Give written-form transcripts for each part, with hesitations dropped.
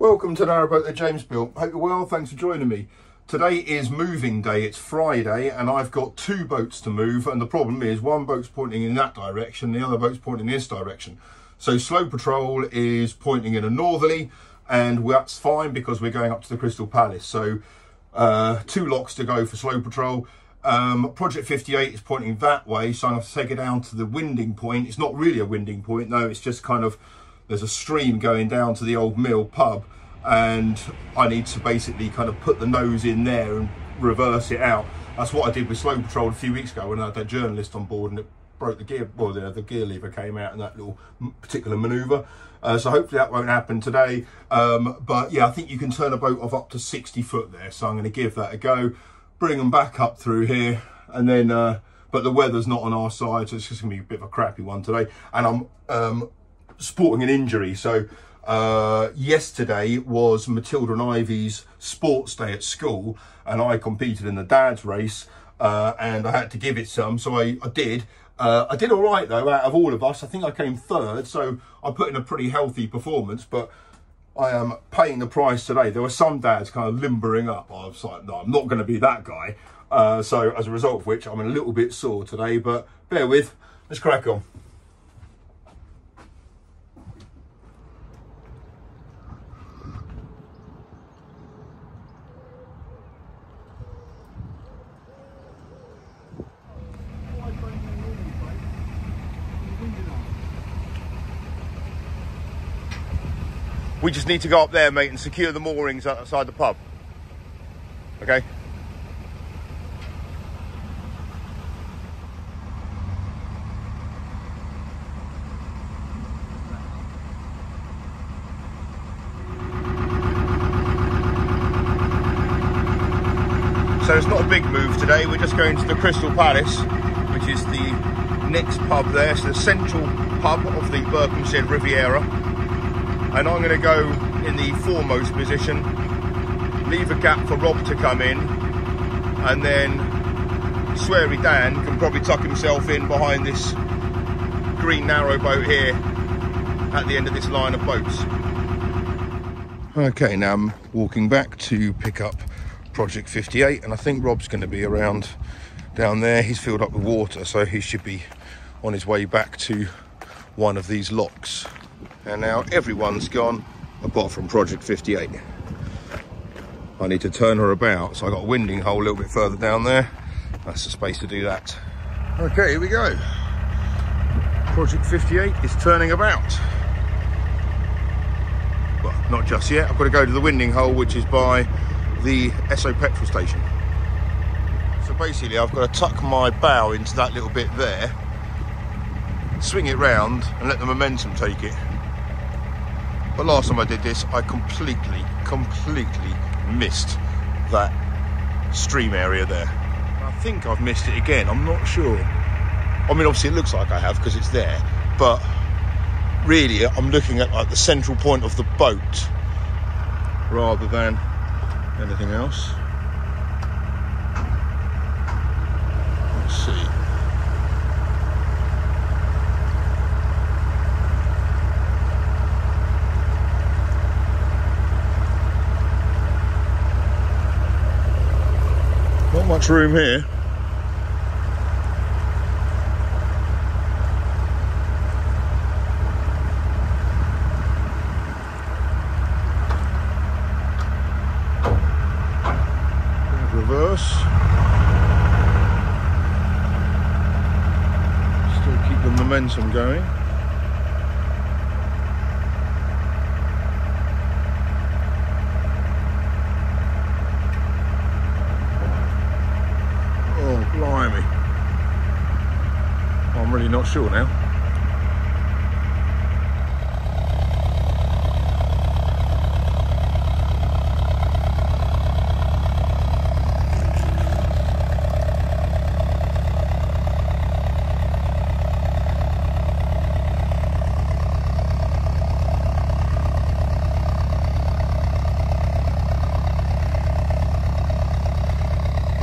Welcome to Narrowboat that James built. Hope you're well, thanks for joining me. Today is moving day, it's Friday, and I've got two boats to move, and the problem is one boat's pointing in that direction, the other boat's pointing in this direction. So Slow Patrol is pointing in a northerly, and that's fine because we're going up to the Crystal Palace. So 2 locks to go for Slow Patrol. Project 58 is pointing that way, so I'm going to take it down to the winding point. It's not really a winding point, no, it's just kind of, there's a stream going down to the old mill pub, and I need to basically kind of put the nose in there and reverse it out. That's what I did with Slow Patrol a few weeks ago when I had that journalist on board and it broke the gear, well, the gear lever came out in that little particular manoeuvre. So hopefully that won't happen today. But yeah, I think you can turn a boat of up to 60 foot there. So I'm going to give that a go, bring them back up through here, and then, but the weather's not on our side, so it's just going to be a bit of a crappy one today. And I'm sporting an injury. So yesterday was Matilda and Ivy's sports day at school, and I competed in the dad's race, and I had to give it some, so I did. I did all right though, out of all of us. I think I came third, so I put in a pretty healthy performance, but I am paying the price today. There were some dads kind of limbering up. I was like, no, I'm not going to be that guy. So as a result of which, I'm a little bit sore today, but bear with, let's crack on. We just need to go up there, mate, and secure the moorings outside the pub. Okay? So it's not a big move today. We're just going to the Crystal Palace, which is the next pub there. It's the central pub of the Berkhamsted Riviera. And I'm going to go in the foremost position, leave a gap for Rob to come in, and then Sweary Dan can probably tuck himself in behind this green narrowboat here at the end of this line of boats. Okay, now I'm walking back to pick up Project 58, and I think Rob's going to be around down there. He's filled up with water, so he should be on his way back to one of these locks. And now everyone's gone apart from Project 58. I need to turn her about, so I got a winding hole a little bit further down there. That's the space to do that. Okay, here we go. Project 58 is turning about. Well, not just yet. I've got to go to the winding hole, which is by the Esso petrol station. So basically I've got to tuck my bow into that little bit there, swing it round and let the momentum take it. But last time I did this, I completely missed that stream area there. I think I've missed it again, I'm not sure. I mean, obviously it looks like I have because it's there, but really I'm looking at like the central point of the boat rather than anything else. Let's see. Not much room here. Reverse. Still keep the momentum going. Blimey. I'm really not sure now.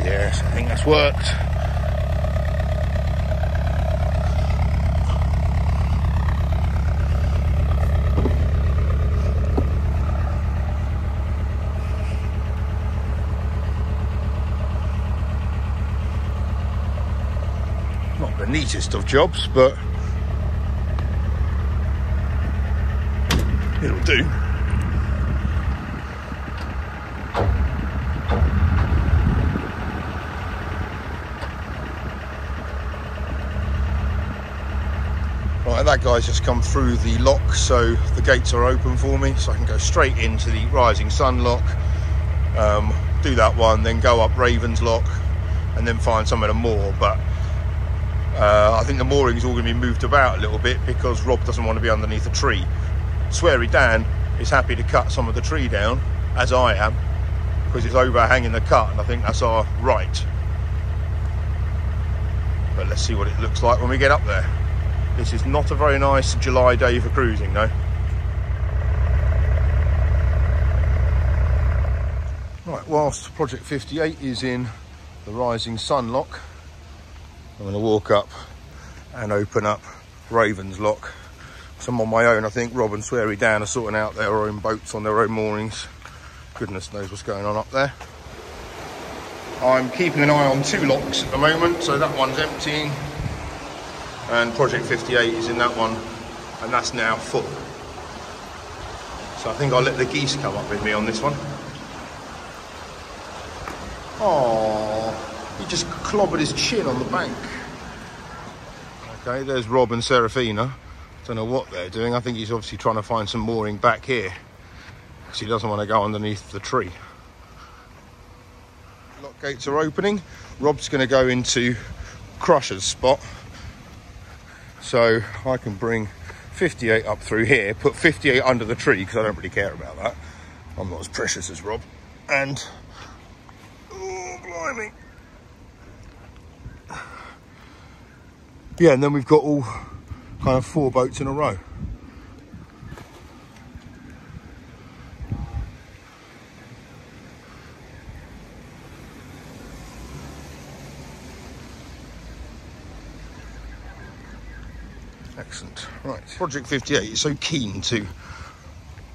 Yes, I think that's worked. the neatest of jobs, but it'll do. Right, that guy's just come through the lock, so the gates are open for me, so I can go straight into the Rising Sun lock, do that one, then go up Raven's lock, and then find somewhere to moor. But I think the mooring's all going to be moved about a little bit because Rob doesn't want to be underneath a tree. Sweary Dan is happy to cut some of the tree down, as I am, because it's overhanging the cut, and I think that's our right. But let's see what it looks like when we get up there. This is not a very nice July day for cruising, though. Right, whilst Project 58 is in the Rising Sun lock, I'm going to walk up and open up Raven's lock. So I'm on my own. I think Rob and Sweary Dan are sorting out their own boats on their own moorings. Goodness knows what's going on up there. I'm keeping an eye on 2 locks at the moment, so that one's emptying. And Project 58 is in that one, and that's now full. So I think I'll let the geese come up with me on this one. Oh, he just clobbered his chin on the bank. Okay, there's Rob and Serafina. Don't know what they're doing. I think he's obviously trying to find some mooring back here, because he doesn't want to go underneath the tree. Lock gates are opening. Rob's going to go into Crusher's spot, so I can bring 58 up through here, put 58 under the tree, because I don't really care about that. I'm not as precious as Rob. And, oh, blimey. Yeah, and then we've got all kind of 4 boats in a row. Excellent. Right, Project 58 is so keen to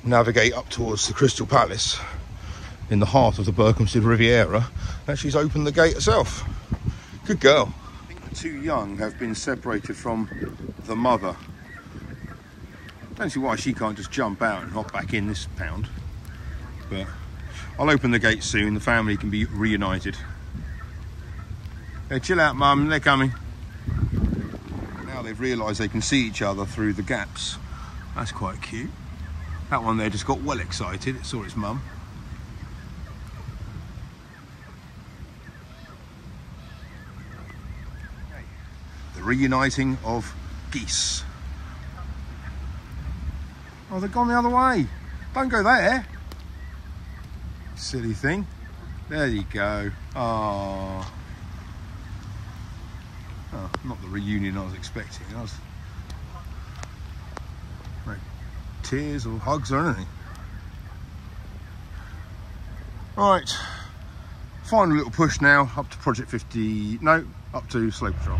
navigate up towards the Crystal Palace in the heart of the Berkhamsted Riviera that she's opened the gate herself. Good girl. I think the 2 young have been separated from the mother. I don't see why she can't just jump out and hop back in this pound. But I'll open the gate soon. The family can be reunited. Hey, chill out, Mum. They're coming. They've realised they can see each other through the gaps. That's quite cute. That one there just got well excited. It saw its mum. The reuniting of geese. Oh, they've gone the other way. Don't go there. Silly thing. There you go. Oh. Oh, not the reunion I was expecting. I was no tears or hugs or anything. Right, final little push now up to Project 50. No, up to Slow Patrol.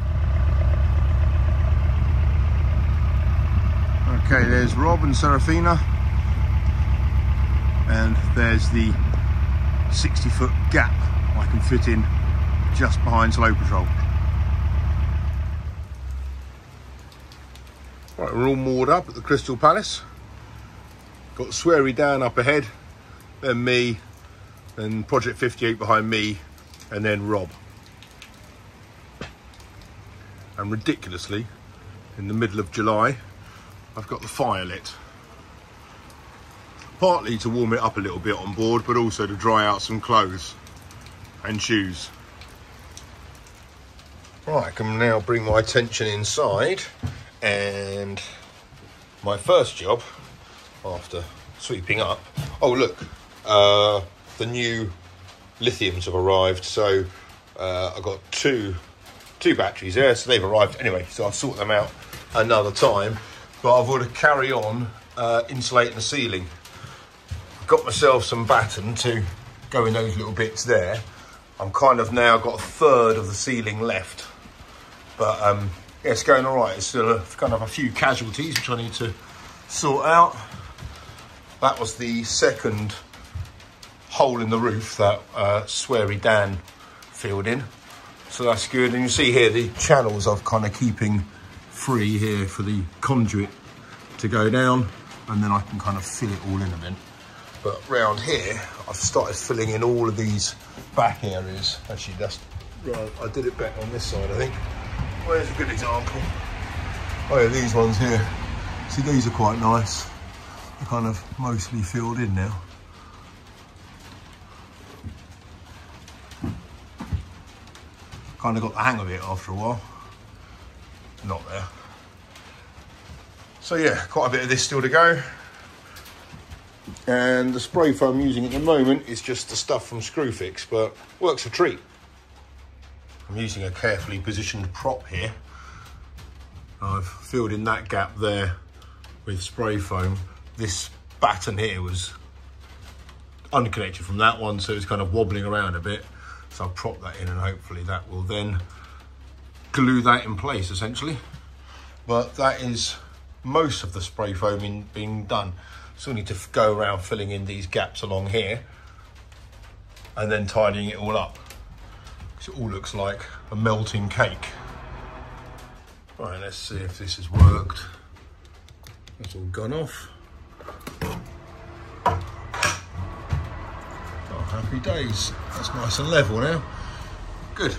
Okay, there's Rob and Serafina, and there's the 60-foot gap I can fit in just behind Slow Patrol. Right, we're all moored up at the Crystal Palace. Got Sweary Dan up ahead, then me, then Project 58 behind me, and then Rob. And ridiculously, in the middle of July, I've got the fire lit. Partly to warm it up a little bit on board, but also to dry out some clothes and shoes. Right, I can now bring my attention inside. And my first job after sweeping up, oh look, the new lithiums have arrived, so I've got two batteries there, so they've arrived anyway, so I'll sort them out another time. But I've got to carry on insulating the ceiling. Got myself some batten to go in those little bits there. I'm kind of now got a third of the ceiling left, but yeah, it's going all right. It's still kind of a few casualties which I need to sort out. That was the second hole in the roof that Sweary Dan filled in. So that's good. And you see here the channels I'm kind of keeping free here for the conduit to go down, and then I can kind of fill it all in a bit. But round here, I've started filling in all of these back areas. Actually, that's right. I did it back on this side, I think. Where's a good example? Oh yeah, these ones here. See, these are quite nice. They're kind of mostly filled in now. Kind of got the hang of it after a while. Not there. So yeah, quite a bit of this still to go. And the spray foam I'm using at the moment is just the stuff from Screwfix, but works a treat. I'm using a carefully positioned prop here. I've filled in that gap there with spray foam. This batten here was unconnected from that one, so it's kind of wobbling around a bit. So I'll prop that in and hopefully that will then glue that in place essentially. But that is most of the spray foaming being done. Still need to go around filling in these gaps along here and then tidying it all up, because it all looks like a melting cake. Right, let's see if this has worked. That's all gone off. Oh, happy days. That's nice and level now. Good.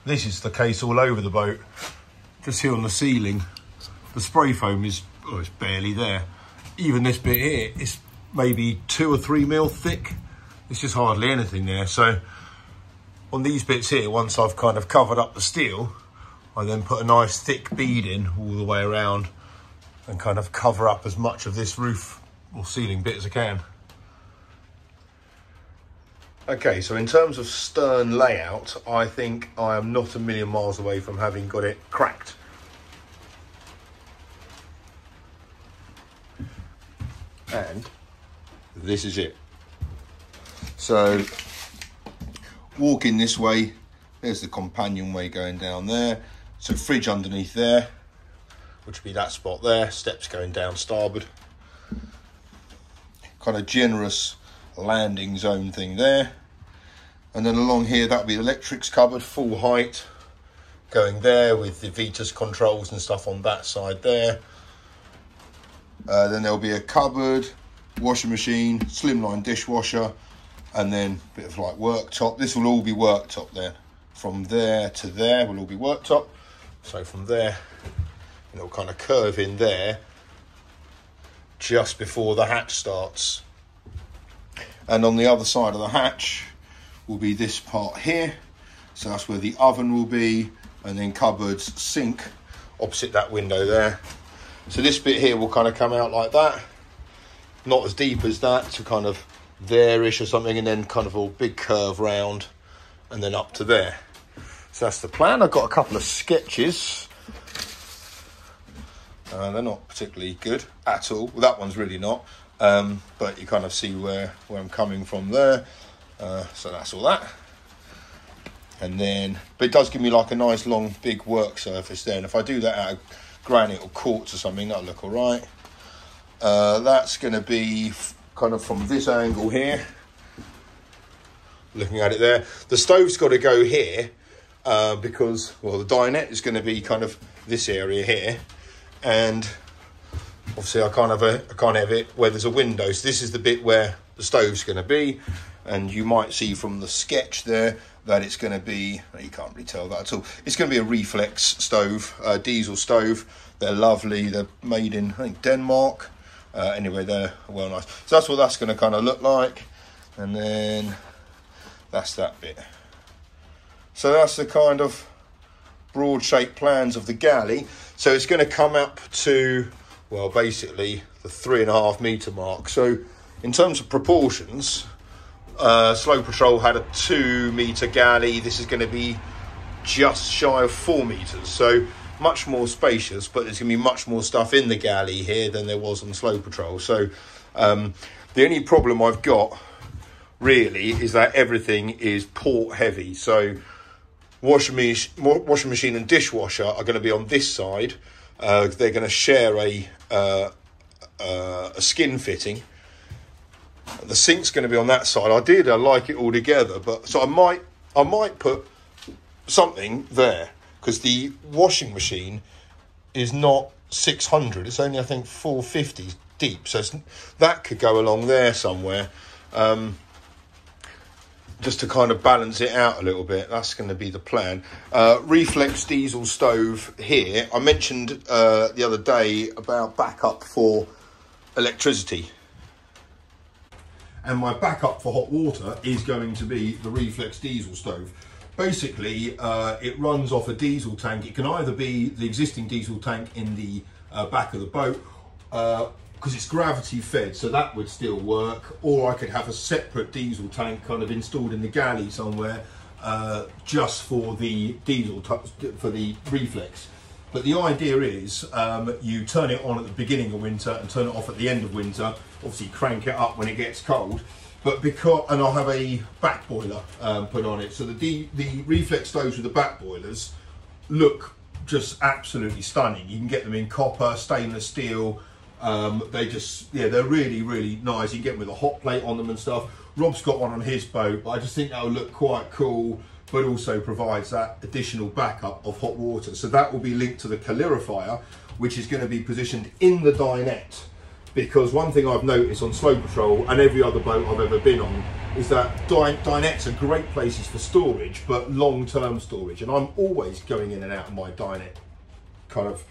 This is the case all over the boat. Just here on the ceiling, the spray foam is, oh, it's barely there. Even this bit here is maybe 2 or 3 mil thick. It's just hardly anything there. So on these bits here, once I've kind of covered up the steel, I then put a nice thick bead in all the way around and kind of cover up as much of this roof or ceiling bit as I can. Okay, so in terms of stern layout, I think I am not a million miles away from having got it cracked. And this is it. So walking this way, there's the companionway going down there. So fridge underneath there, which would be that spot there, steps going down starboard. Kind of generous landing zone thing there. And then along here, that'll be the electrics cupboard, full height, going there with the Vitas controls and stuff on that side there. Then there'll be a cupboard, washing machine, slimline dishwasher, and then a bit of like worktop. This will all be worktop then. From there to there will all be worktop. So from there, it'll kind of curve in there just before the hatch starts. And on the other side of the hatch will be this part here. So that's where the oven will be, and then cupboards, sink opposite that window there. So this bit here will kind of come out like that. Not as deep as that, so kind of there-ish or something, and then kind of a big curve round and then up to there. So that's the plan. I've got a couple of sketches. They're not particularly good at all. Well, that one's really not. But you kind of see where I'm coming from there. So that's all that. And then, but it does give me like a nice long big work surface there. And if I do that out of granite or quartz or something, that'll look all right. That's going to be kind of from this angle here. Looking at it there. The stove's got to go here because, well, the dinette is going to be kind of this area here. And obviously I can't have it where there's a window. So this is the bit where the stove's going to be. And you might see from the sketch there that it's going to be, you can't really tell that at all. It's going to be a reflex stove, diesel stove. They're lovely. They're made in, I think, Denmark. Anyway, they're well nice. So that's what that's going to kind of look like. And then that's that bit. So that's the kind of broad shaped plans of the galley. So it's going to come up to, well, basically the 3.5 metre mark. So in terms of proportions, Slow Patrol had a 2 metre galley. This is going to be just shy of 4 metres. So much more spacious, but there's going to be much more stuff in the galley here than there was on Slow Patrol. So the only problem I've got really is that everything is port heavy. So washing machine and dishwasher are going to be on this side. They're going to share a skin fitting. The sink's going to be on that side. I like it all together, but so I might I might put something there, because the washing machine is not 600, it's only I think 450 deep, so that could go along there somewhere, just to kind of balance it out a little bit. That's going to be the plan. Reflex diesel stove here. I mentioned the other day about backup for electricity, and my backup for hot water is going to be the reflex diesel stove. Basically, it runs off a diesel tank. It can either be the existing diesel tank in the back of the boat, because it's gravity fed, so that would still work, or I could have a separate diesel tank kind of installed in the galley somewhere, just for the diesel, for the reflex. But the idea is you turn it on at the beginning of winter and turn it off at the end of winter. Obviously crank it up when it gets cold. But and I'll have a back boiler put on it. So the reflex stoves with the back boilers look just absolutely stunning. You can get them in copper, stainless steel. They just, yeah, they're really, really nice. You can get them with a hot plate on them and stuff. Rob's got one on his boat, but I just think that will look quite cool, but also provides that additional backup of hot water. So that will be linked to the calorifier, which is going to be positioned in the dinette. Because one thing I've noticed on Slow Patrol and every other boat I've ever been on is that dinettes are great places for storage, but long-term storage. And I'm always going in and out of my dinette kind of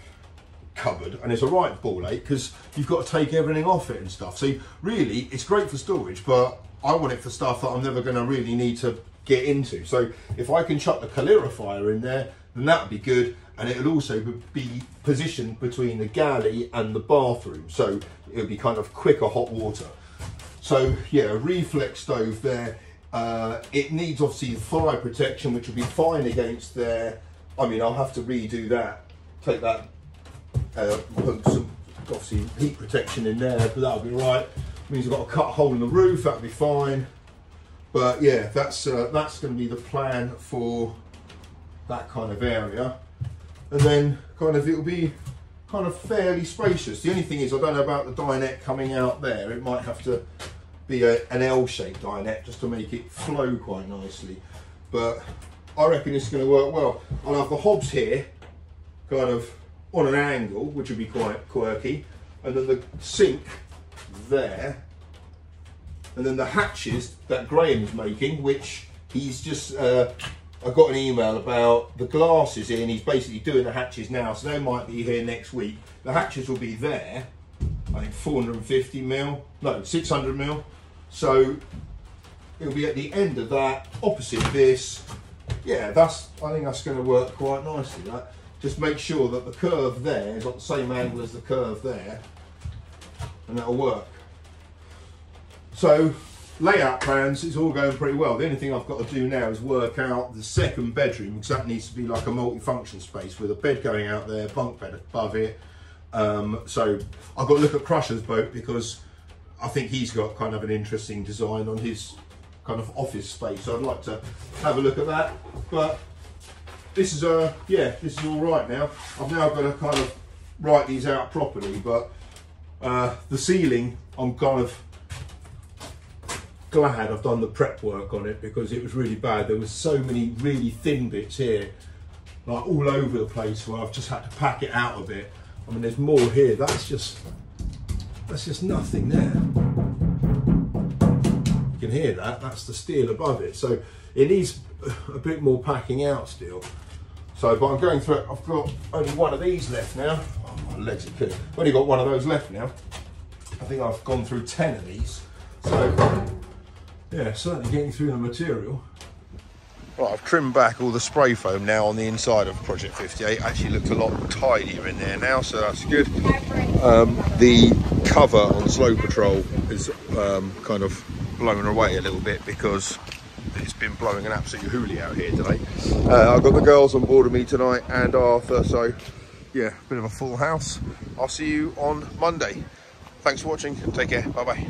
cupboard, and it's a right ball ache because you've got to take everything off it and stuff. So really, it's great for storage, but I want it for stuff that I'm never going to really need to get into. So if I can chuck the calorifier in there, then that would be good. And it would also be positioned between the galley and the bathroom, so it would be kind of quicker hot water. So yeah, a reflex stove there. It needs obviously fire protection, which will be fine against there. I mean, I'll have to redo that, take that, put some obviously heat protection in there, but that'll be right. Means I've got to cut a hole in the roof, that'll be fine. But yeah, that's going to be the plan for that kind of area. And then kind of it'll be kind of fairly spacious. The only thing is I don't know about the dinette coming out there. It might have to be an L-shaped dinette just to make it flow quite nicely. But I reckon it's going to work well. I'll have the hobs here kind of on an angle, which would be quite quirky. And then the sink there. And then the hatches that Graham's making, which he's just... I got an email about the glasses in. He's basically doing the hatches now, so they might be here next week. The hatches will be there, I think 450 mil, no, 600 mil. So it'll be at the end of that, opposite this. Yeah, I think that's going to work quite nicely. That just make sure that the curve there is at the same angle as the curve there, and that'll work. So layout plans, it's all going pretty well. The only thing I've got to do now is work out the second bedroom, because that needs to be like a multi-function space with a bed going out there, bunk bed above it. So I've got to look at Crusher's boat, because I think he's got kind of an interesting design on his kind of office space. So I'd like to have a look at that. But this is yeah, this is all right now. I've now got to kind of write these out properly, but the ceiling, I'm kind of glad I've done the prep work on it, because it was really bad. There was so many really thin bits here, like all over the place, where I've just had to pack it out a bit. I mean, there's more here. That's just nothing there. You can hear that. That's the steel above it. So it needs a bit more packing out still. So, but I'm going through it. I've got only one of these left now. Oh, my legs are killing. I've only got one of those left now. I think I've gone through 10 of these. So yeah, certainly getting through the material. Right, I've trimmed back all the spray foam now on the inside of Project 58. Actually looks a lot tidier in there now, so that's good. The cover on Slow Patrol is kind of blown away a little bit, because it's been blowing an absolute hoolie out here today. I've got the girls on board with me tonight and Arthur, so yeah, bit of a full house. I'll see you on Monday. Thanks for watching, take care, bye bye.